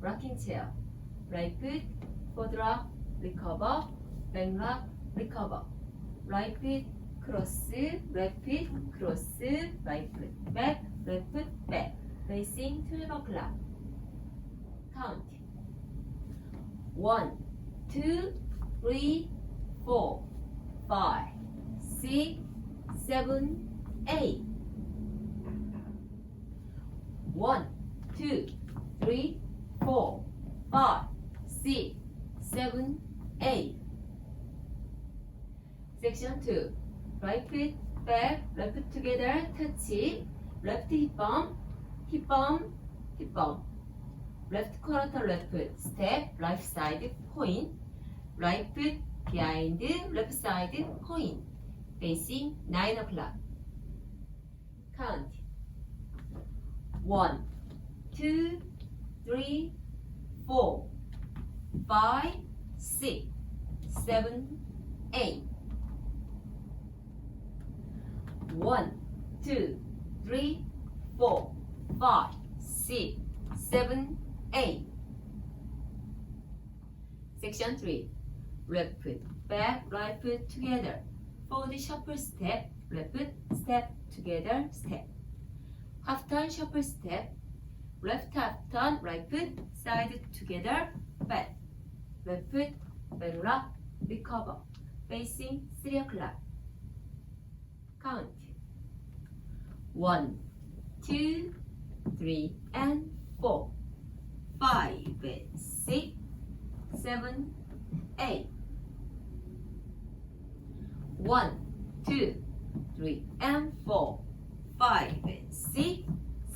rocking chair. Right foot, forward rock, recover, back rock, recover. Right foot, cross, left foot, cross, right foot, back, left foot, back. Facing 12 o'clock. Count. 1, 2, 3, 4, 5, 6, 7, 8. 1, 2, 3, 4, 5, 6, 7, 8. Section 2. Right foot back, left foot together, touch. Left hip bump, hip bump, hip bump. Left quarter left foot, step, right side, point. Right foot behind, left side, point. Facing 9 o'clock. Count. 1, 2, 3, 4, 5, 6, 7, 8. 1, 2, 3, 4, 5, 6, 7, 8. Section 3. Left foot, back, right foot together. Forward shuffle step, left foot, step, together, step. Half turn shuffle step, left half turn, right foot, side together, back. Left foot, back rock, recover. Facing 3 o'clock. Count. 1, 2, 3, and 4, 5, and 6, 7, 8. 1, 2, 3, and 4, 5, and 6,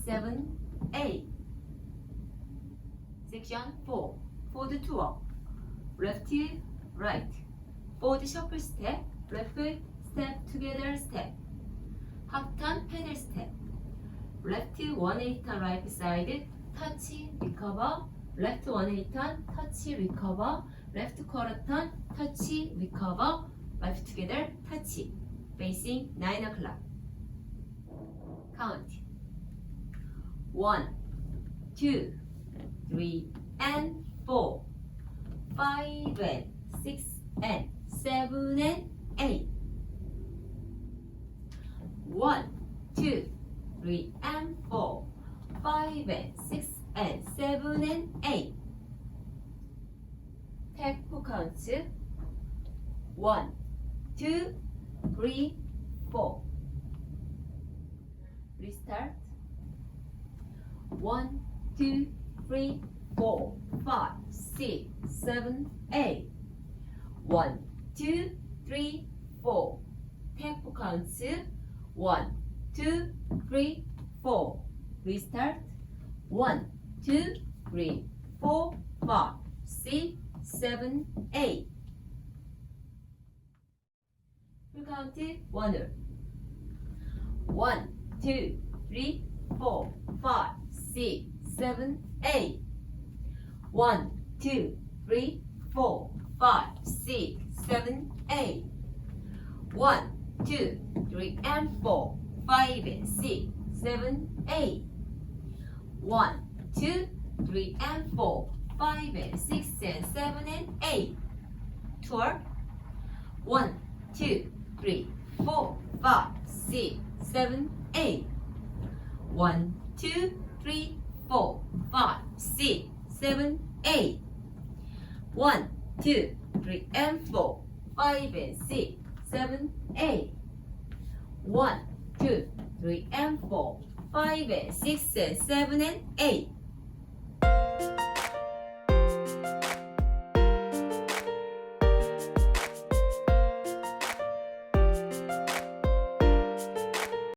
7, 8. Section 4. Forward to walk. Left, right. Forward shuffle step. Left foot, step together, step. Half turn pedal step. Left 1/8 turn right side, touch, recover. Left 1/8 turn, touch, recover. Left quarter turn, touch, recover. Right together, touch. Facing 9 o'clock. Count. 1, 2, 3, and 4, 5, and 6, and 7, and 8. 1, 2, 3, and 4, 5, and 6, and 7, and 8. Tempo counts. 1, 2, 3, 4. Restart. 1, 2, 3, 4, 5, 6, 7, 8. 1, 2, 3, 4. Tempo counts. 1, 2, 3, 4. Restart. 1, 2, 3, 4, 5, 6, 7, 8. Full count 1. 1, 2, 3, 4, 5, 6, 7, 8. 1, 2, 3, 4, 5, 6, 7, 8. 1, 2, 3, and 4, 5, and 6, 7, 8. 1, 2, 3, and 4, 5, and 6, and 7, and 8. Tour. 1, 2, 3, 4, 5, 6, 7, 8. 1, 2, 3, 4, 5, 6, 7, 8. 1, 2, 3, and 4, 5, and 6, 7, 8. 1, 2, 3, and 4, 5, and 6, and 7, and 8.